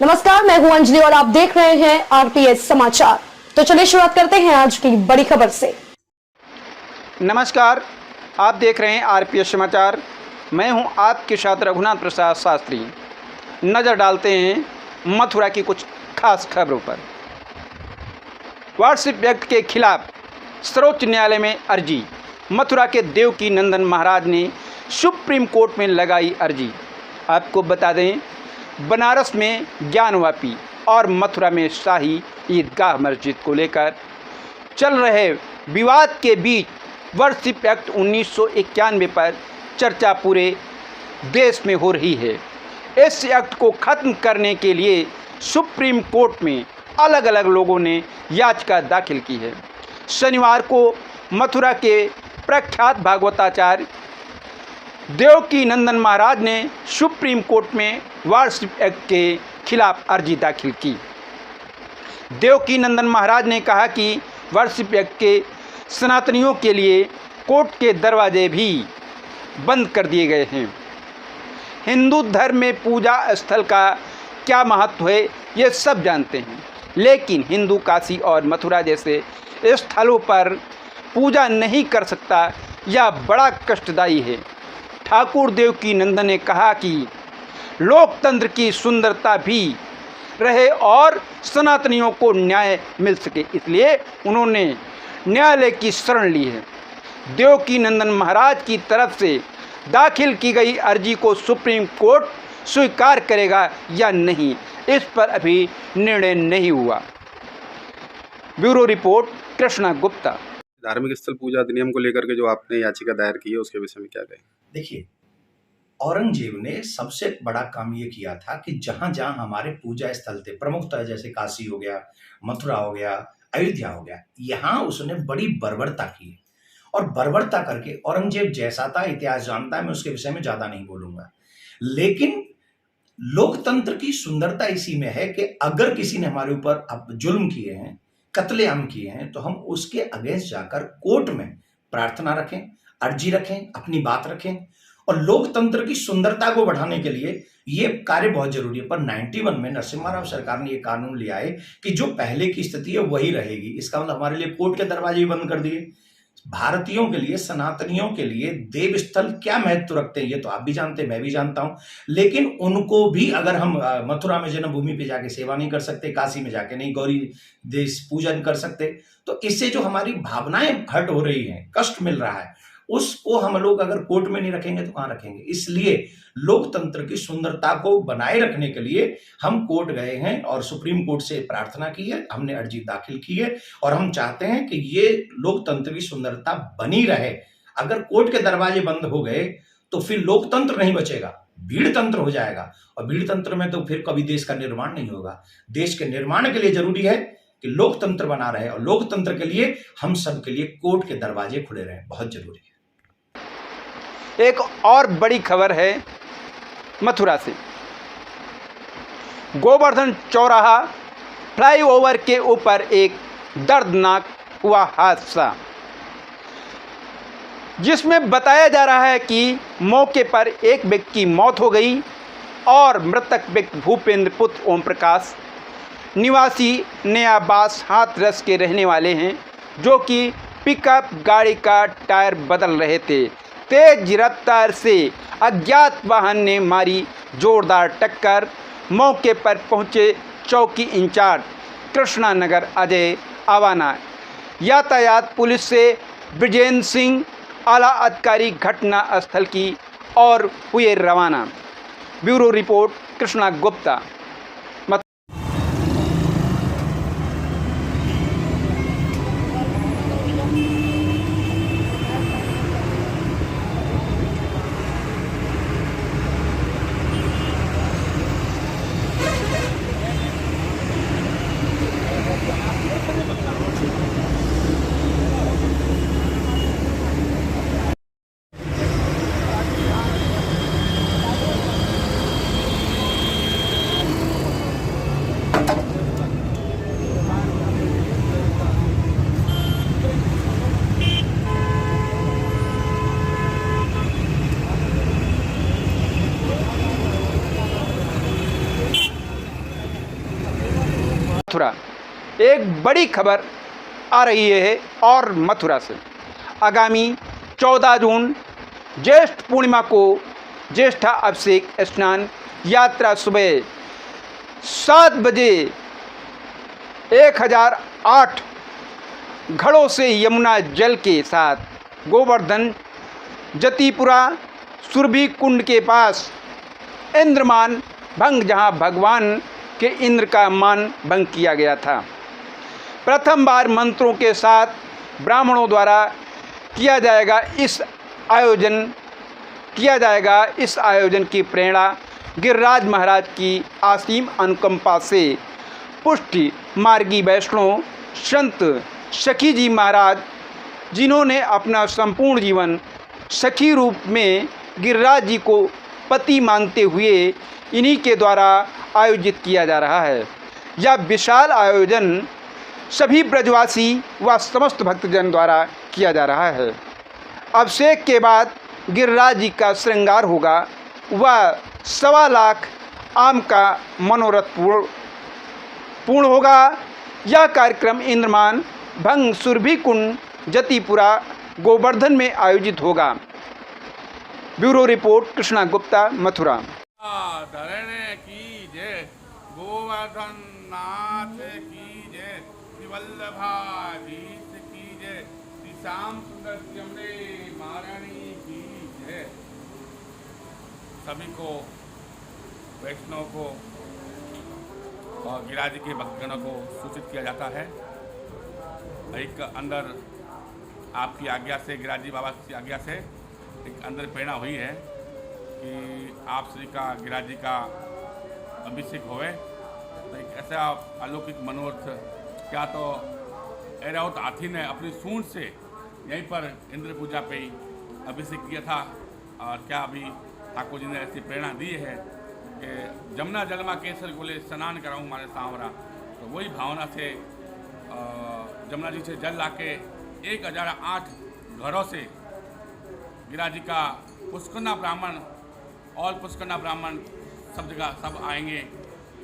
नमस्कार, मैं हूं अंजलि और आप देख रहे हैं आरपीएस समाचार। तो चलिए शुरुआत करते हैं आज की बड़ी खबर से। नमस्कार, आप देख रहे हैं आरपीएस समाचार। मैं हूं आपके साथ रघुनाथ प्रसाद शास्त्री। नज़र डालते हैं मथुरा की कुछ खास खबरों पर। वार्षिक एक्ट के खिलाफ सर्वोच्च न्यायालय में अर्जी। मथुरा के देवकी नंदन महाराज ने सुप्रीम कोर्ट में लगाई अर्जी। आपको बता दें, बनारस में ज्ञानवापी और मथुरा में शाही ईदगाह मस्जिद को लेकर चल रहे विवाद के बीच वर्षिप एक्ट 1991 पर चर्चा पूरे देश में हो रही है। इस एक्ट को ख़त्म करने के लिए सुप्रीम कोर्ट में अलग अलग लोगों ने याचिका दाखिल की है। शनिवार को मथुरा के प्रख्यात भागवताचार्य देवकी नंदन महाराज ने सुप्रीम कोर्ट में वार्षिक एक्ट के खिलाफ अर्जी दाखिल की। देवकी नंदन महाराज ने कहा कि वार्षिक एक्ट के सनातनियों के लिए कोर्ट के दरवाजे भी बंद कर दिए गए हैं। हिंदू धर्म में पूजा स्थल का क्या महत्व है ये सब जानते हैं, लेकिन हिंदू काशी और मथुरा जैसे स्थलों पर पूजा नहीं कर सकता, यह बड़ा कष्टदायी है। ठाकुर देवकी नंदन ने कहा कि लोकतंत्र की सुंदरता भी रहे और सनातनियों को न्याय मिल सके, इसलिए उन्होंने न्यायालय की शरण ली है। देवकी नंदन महाराज की तरफ से दाखिल की गई अर्जी को सुप्रीम कोर्ट स्वीकार करेगा या नहीं, इस पर अभी निर्णय नहीं हुआ। Bureau report, Krishna Gupta. धार्मिक स्थल पूजा अधिनियम को लेकर के जो आपने याचिका दायर की है उसके विषय में क्या कहें? देखिए, औरंगजेब ने सबसे बड़ा काम ये किया था कि जहां जहां हमारे पूजा स्थल थे, प्रमुखतः जैसे काशी हो गया, मथुरा हो गया, अयोध्या हो गया, यहां उसने बड़ी बर्बरता की। और बर्बरता करके औरंगजेब जैसा था, इतिहास जानता है, मैं उसके विषय में ज्यादा नहीं बोलूंगा। लेकिन लोकतंत्र की सुंदरता इसी में है कि अगर किसी ने हमारे ऊपर अब जुल्म किए हैं, कत्लेआम किए हैं, तो हम उसके अगेंस्ट जाकर कोर्ट में प्रार्थना रखें, अर्जी रखें, अपनी बात रखें। और लोकतंत्र की सुंदरता को बढ़ाने के लिए ये कार्य बहुत जरूरी है। पर 91 में नरसिम्हा राव सरकार ने ये कानून लिया है कि जो पहले की स्थिति है वही रहेगी। इसका मतलब हमारे लिए कोर्ट के दरवाजे भी बंद कर दिए। भारतीयों के लिए, सनातनियों के लिए देव स्थल क्या महत्व रखते हैं ये तो आप भी जानते हैं, मैं भी जानता हूं। लेकिन उनको भी अगर हम मथुरा में जन्मभूमि पे जाके सेवा नहीं कर सकते, काशी में जाके नहीं गौरी देश पूजन कर सकते, तो इससे जो हमारी भावनाएं हर्ट हो रही हैं, कष्ट मिल रहा है, उसको हम लोग अगर कोर्ट में नहीं रखेंगे तो कहां रखेंगे। इसलिए लोकतंत्र की सुंदरता को बनाए रखने के लिए हम कोर्ट गए हैं और सुप्रीम कोर्ट से प्रार्थना की है, हमने अर्जी दाखिल की है और हम चाहते हैं कि ये लोकतंत्र की सुंदरता बनी रहे। अगर कोर्ट के दरवाजे बंद हो गए तो फिर लोकतंत्र नहीं बचेगा, भीड़ तंत्र हो जाएगा, और भीड़ तंत्र में तो फिर कभी देश का निर्माण नहीं होगा। देश के निर्माण के लिए जरूरी है कि लोकतंत्र बना रहे, और लोकतंत्र के लिए हम सब के लिए कोर्ट के दरवाजे खुले रहे, बहुत जरूरी है। एक और बड़ी खबर है मथुरा से। गोवर्धन चौराहा फ्लाईओवर के ऊपर एक दर्दनाक हुआ हादसा, जिसमें बताया जा रहा है कि मौके पर एक व्यक्ति की मौत हो गई और मृतक व्यक्ति भूपेंद्र पुत्र ओम प्रकाश निवासी नयाबास हाथरस के रहने वाले हैं, जो कि पिकअप गाड़ी का टायर बदल रहे थे। तेज रफ्तार से अज्ञात वाहन ने मारी जोरदार टक्कर। मौके पर पहुंचे चौकी इंचार्ज कृष्णा नगर अजय आवाना, यातायात पुलिस से ब्रिजेंद्र सिंह, आला अधिकारी घटना स्थल की और हुए रवाना। Bureau report, Krishna Gupta. मथुरा। एक बड़ी खबर आ रही है और मथुरा से। आगामी 14 जून ज्येष्ठ पूर्णिमा को ज्येष्ठा अभिषेक स्नान यात्रा सुबह 7 बजे 1008 घड़ों से यमुना जल के साथ गोवर्धन जतिपुरा सुरभि कुंड के पास इंद्रमान भंग, जहां भगवान के इंद्र का मान भंग किया गया था। प्रथम बार मंत्रों के साथ ब्राह्मणों द्वारा किया जाएगा इस आयोजन की प्रेरणा गिरिराज महाराज की असीम अनुकंपा से पुष्टि मार्गी वैष्णव संत सखी जी महाराज, जिन्होंने अपना संपूर्ण जीवन सखी रूप में गिरिराज जी को पति मानते हुए इन्हीं के द्वारा आयोजित किया जा रहा है। यह विशाल आयोजन सभी ब्रजवासी व समस्त भक्तजन द्वारा किया जा रहा है। अभिषेक के बाद गिरिराज जी का श्रृंगार होगा व 1.25 लाख आम का मनोरथ पूर्ण होगा। यह कार्यक्रम इंद्रमान भंग सुरभि कुंड जतिपुरा गोवर्धन में आयोजित होगा। Bureau report Krishna Gupta, Mathura. धरने की जय, गोवर्धन नाथ की जय, श्री वल्लभाधीश की जय, श्री श्याम सुंदर जमने महारानी की जय। सभी को, वैष्णव को और गिरिराज के भक्तगणों को सूचित किया जाता है। एक अंदर आपकी आज्ञा से, गिरिराज बाबा की आज्ञा से एक अंदर प्रेरणा हुई है कि आप श्री का गिरिराज जी का अभिषेक होवे। तो एक ऐसा अलौकिक मनोरथ, क्या तो ऐरावत हाथी ने अपनी सूंड से यहीं पर इंद्र पूजा पे ही अभिषेक किया था, और क्या अभी ठाकुर जी ने ऐसी प्रेरणा दी है कि जमुना जलमा केसर गोले स्नान कराऊँ मारे सांवरा। तो वही भावना से जमुना जी से जल लाके 1008 घरों से गिरिराज जी का पुष्करना ब्राह्मण, ऑल पुष्करना ब्राह्मण सब जगह सब आएंगे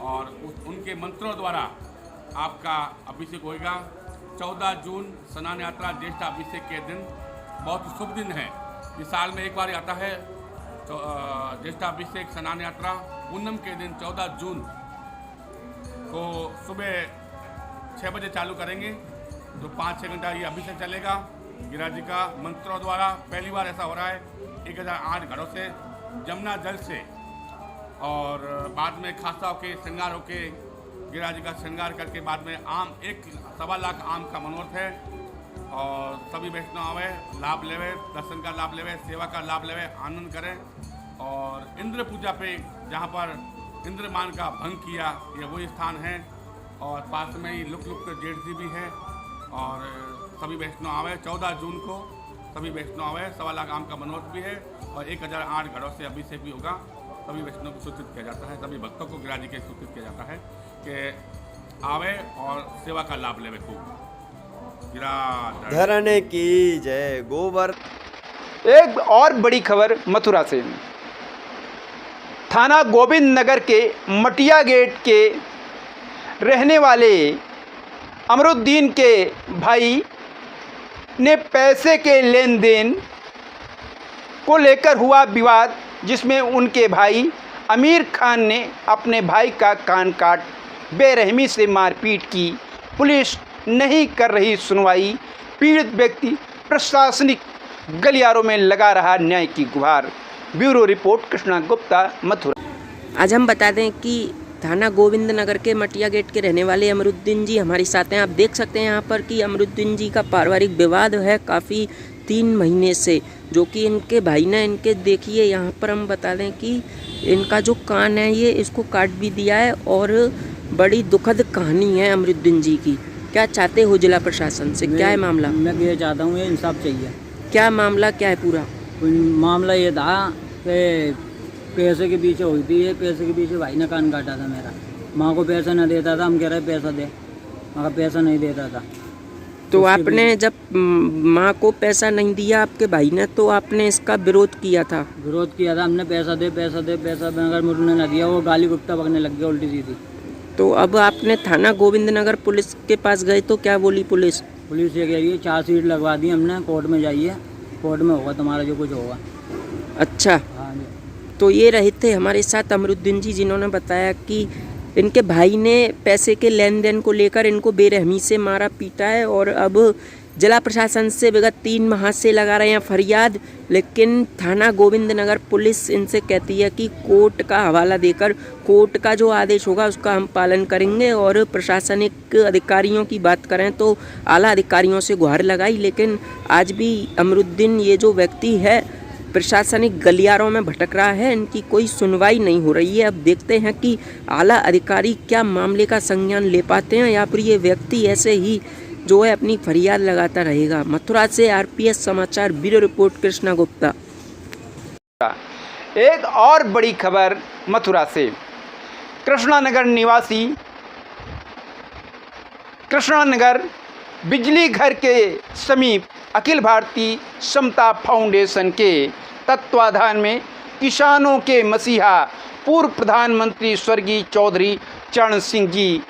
और उनके मंत्रों द्वारा आपका अभिषेक होएगा। 14 जून स्नान यात्रा ज्येष्ठा अभिषेक के दिन बहुत शुभ दिन है। इस साल में एक बार आता है तो ज्येष्ठा अभिषेक स्नान यात्रा पूनम के दिन 14 जून को सुबह 6 बजे चालू करेंगे। तो 5-6 घंटा ये अभिषेक चलेगा गिरिराज जी का मंत्रों द्वारा। पहली बार ऐसा हो रहा है 1008 घरों से जमुना जल से, और बाद में खासा होके श्रृंगार होके गिरिराज जी का श्रृंगार करके बाद में आम 1.25 लाख आम का मनोरथ है। और सभी वैष्णव आवे, लाभ लेवे, दर्शन का लाभ लेवे, सेवा का लाभ लेवे, आनंद करें। और इंद्र पूजा पे जहाँ पर इंद्रमान का भंग किया, ये वही स्थान है। और पास में ही लुक जेठ जी भी है। और सभी वैष्णव आवे 14 जून को, सभी वैष्णव आवे। 1.25 लाख आम का मनोरथ भी है और 1008 घरों से अभिषेक भी होगा। सभी वैष्णव को सूचित किया जाता है, सभी भक्तों को गिरिराज जी के सूचित किया जाता है कि आवे और सेवा का लाभ लेवे खूब। धरने की जय। गोवर्धन। एक और बड़ी खबर मथुरा से। थाना गोविंद नगर के मटिया गेट के रहने वाले अमरुद्दीन के भाई ने पैसे के लेन देन को लेकर हुआ विवाद, जिसमें उनके भाई आमिर खान ने अपने भाई का कान काट बेरहमी से मारपीट की। पुलिस नहीं कर रही सुनवाई। पीड़ित व्यक्ति प्रशासनिक गलियारों में लगा रहा न्याय की गुहार। Bureau report Krishna Gupta, Mathura. आज हम बता दें कि थाना गोविंद नगर के मटिया गेट के रहने वाले अमरुद्दीन जी हमारे साथ हैं। आप देख सकते हैं यहाँ पर कि अमरुद्दीन जी का पारिवारिक विवाद है काफ़ी 3 महीने से, जो कि इनके भाई ने इनके, देखिए यहाँ पर हम बता दें कि इनका जो कान है ये इसको काट भी दिया है। और बड़ी दुखद कहानी है अमरुद्दीन जी की। क्या चाहते हो जिला प्रशासन से, क्या है मामला? मैं ये चाहता हूँ ये इंसाफ चाहिए। क्या मामला क्या है पूरा? मामला ये था कि पैसे के पीछे हुई थी। पैसे के पीछे भाई ने कान काटा था मेरा। माँ को पैसा न देता था, हम कह रहे पैसा दे, मगर पैसा नहीं देता था। तो आपने जब माँ को पैसा नहीं दिया आपके भाई ने, तो आपने इसका विरोध किया था? विरोध किया था हमने, पैसा दे पैसा दे पैसा दे, मगर मुझने न दिया। वो गाली गुप्ता बकने लग गया उल्टी सीधी। तो अब आपने थाना गोविंद नगर पुलिस के पास गए तो क्या बोली पुलिस? पुलिस ये कह रही है 4 सीट लगवा दी हमने, कोर्ट में जाइए, कोर्ट में होगा तुम्हारा जो कुछ होगा। अच्छा, हाँ जी। तो ये रहे थे हमारे साथ अमरुद्दीन जी, जिन्होंने बताया कि इनके भाई ने पैसे के लेन देन को लेकर इनको बेरहमी से मारा पीटा है और अब जिला प्रशासन से विगत 3 माह से लगा रहे हैं फरियाद, लेकिन थाना गोविंद नगर पुलिस इनसे कहती है कि कोर्ट का हवाला देकर कोर्ट का जो आदेश होगा उसका हम पालन करेंगे। और प्रशासनिक अधिकारियों की बात करें तो आला अधिकारियों से गुहार लगाई, लेकिन आज भी अमरुद्दीन ये जो व्यक्ति है प्रशासनिक गलियारों में भटक रहा है, इनकी कोई सुनवाई नहीं हो रही है। अब देखते हैं कि आला अधिकारी क्या मामले का संज्ञान ले पाते हैं या फिर ये व्यक्ति ऐसे ही जो है अपनी फरियाद लगाता रहेगा। मथुरा से आरपीएस समाचार ब्यूरो रिपोर्ट कृष्णा गुप्ता। एक और बड़ी खबर मथुरा से। कृष्णानगर निवासी कृष्णानगर बिजली घर के समीप अखिल भारतीय समता फाउंडेशन के तत्वाधान में किसानों के मसीहा पूर्व प्रधानमंत्री स्वर्गीय चौधरी चरण सिंह जी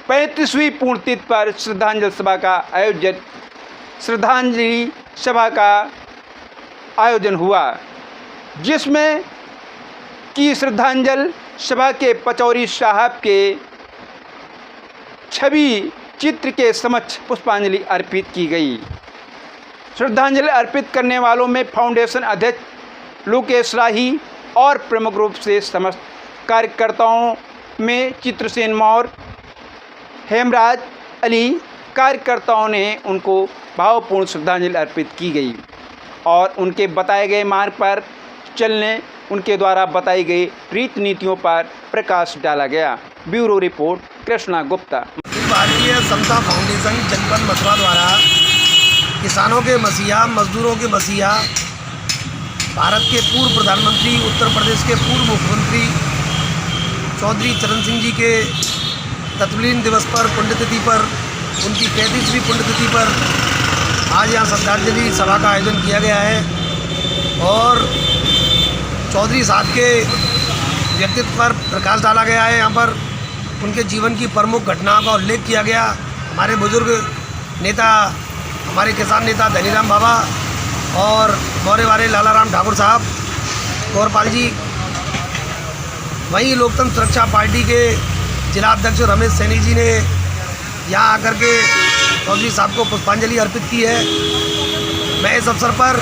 35वीं पुण्यतिथि पर श्रद्धांजलि सभा का आयोजन हुआ, जिसमें कि श्रद्धांजलि सभा के पचौरी साहब के छवि चित्र के समक्ष पुष्पांजलि अर्पित की गई। श्रद्धांजलि अर्पित करने वालों में फाउंडेशन अध्यक्ष लोकेश राही और प्रमुख रूप से समस्त कार्यकर्ताओं में चित्रसेन मौर्य, हेमराज अली कार्यकर्ताओं ने उनको भावपूर्ण श्रद्धांजलि अर्पित की गई और उनके बताए गए मार्ग पर चलने, उनके द्वारा बताई गई रीति नीतियों पर प्रकाश डाला गया। Bureau report Krishna Gupta. भारतीय समता फाउंडेशन जनपद मथुरा द्वारा किसानों के मसीहा, मजदूरों के मसीहा, भारत के पूर्व प्रधानमंत्री, उत्तर प्रदेश के पूर्व मुख्यमंत्री चौधरी चरण सिंह जी के तत्वलीन दिवस पर, पुण्यतिथि पर, उनकी 35वीं पुण्यतिथि पर आज यहाँ श्रद्धांजलि सभा का आयोजन किया गया है और चौधरी साहब के व्यक्तित्व पर प्रकाश डाला गया है। यहाँ पर उनके जीवन की प्रमुख घटनाओं का उल्लेख किया गया। हमारे बुजुर्ग नेता, हमारे किसान नेता धनीराम बाबा और मौर्य वाले लालाराम ठाकुर साहब, गौरपाल जी, वहीं लोकतंत्र सुरक्षा पार्टी के जिला अध्यक्ष रमेश सैनी जी ने यहाँ आकर के चौधरी साहब को पुष्पांजलि अर्पित की है। मैं इस अवसर पर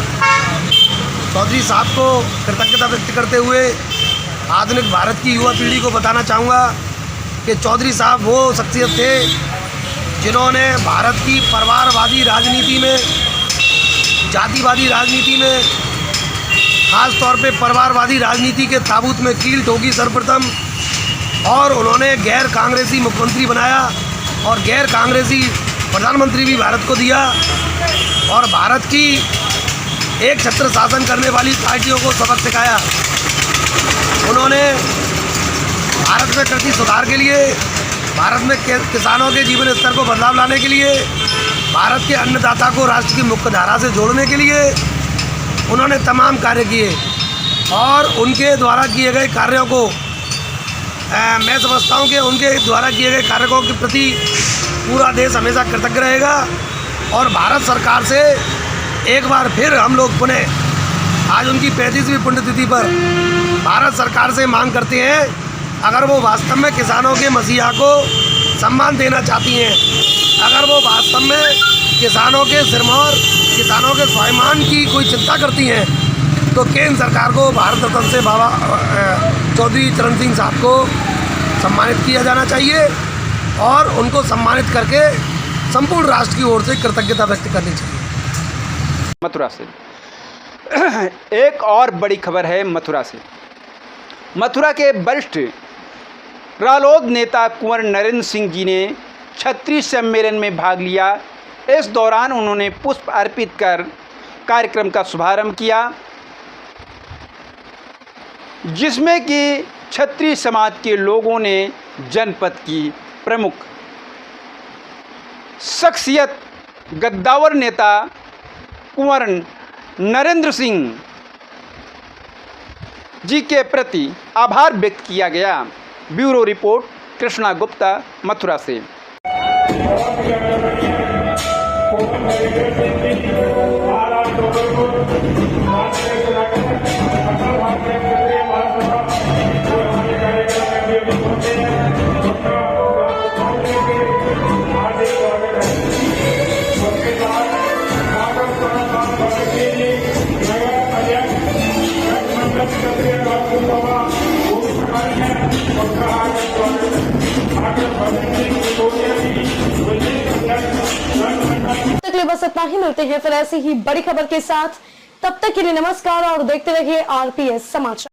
चौधरी साहब को कृतज्ञता व्यक्त करते हुए आधुनिक भारत की युवा पीढ़ी को बताना चाहूँगा कि चौधरी साहब वो शख्सियत थे जिन्होंने भारत की परिवारवादी राजनीति में, जातिवादी राजनीति में, खास तौर पे परिवारवादी राजनीति के ताबूत में कील ठोकी सर्वप्रथम, और उन्होंने गैर कांग्रेसी मुख्यमंत्री बनाया और गैर कांग्रेसी प्रधानमंत्री भी भारत को दिया और भारत की एक छत्र शासन करने वाली पार्टियों को सबक सिखाया। उन्होंने भारत में कृषि सुधार के लिए, भारत में किसानों के जीवन स्तर को बदलाव लाने के लिए, भारत के अन्नदाता को राष्ट्र की मुख्य धारा से जोड़ने के लिए उन्होंने तमाम कार्य किए और उनके द्वारा किए गए कार्यों को मैं समझता हूँ कि उनके द्वारा किए गए कार्यों के प्रति पूरा देश हमेशा कृतज्ञ रहेगा और भारत सरकार से एक बार फिर हम लोग पुनः आज उनकी 35वीं पुण्यतिथि पर भारत सरकार से मांग करते हैं, अगर वो वास्तव में किसानों के मसीहा को सम्मान देना चाहती हैं, अगर वो वास्तव में किसानों के सिरमौर, किसानों के स्वाभिमान की कोई चिंता करती हैं, तो केंद्र सरकार को भारत रत्न से बाबा चौधरी चरण सिंह साहब को सम्मानित किया जाना चाहिए और उनको सम्मानित करके संपूर्ण राष्ट्र की ओर से कृतज्ञता व्यक्त करनी चाहिए। मथुरा से एक और बड़ी खबर है मथुरा से। मथुरा के वरिष्ठ रालोद नेता कुंवर नरेंद्र सिंह जी ने क्षत्रिय सम्मेलन में भाग लिया। इस दौरान उन्होंने पुष्प अर्पित कर कार्यक्रम का शुभारंभ किया, जिसमें कि क्षत्रिय समाज के लोगों ने जनपद की प्रमुख शख्सियत गद्दावर नेता कुंवर नरेंद्र सिंह जी के प्रति आभार व्यक्त किया गया। ब्यूरो रिपोर्ट कृष्णा गुप्ता मथुरा से। तक के लिए बस इतना ही, मिलते हैं फिर ऐसी ही बड़ी खबर के साथ। तब तक के लिए नमस्कार और देखते रहिए आरपीएस समाचार।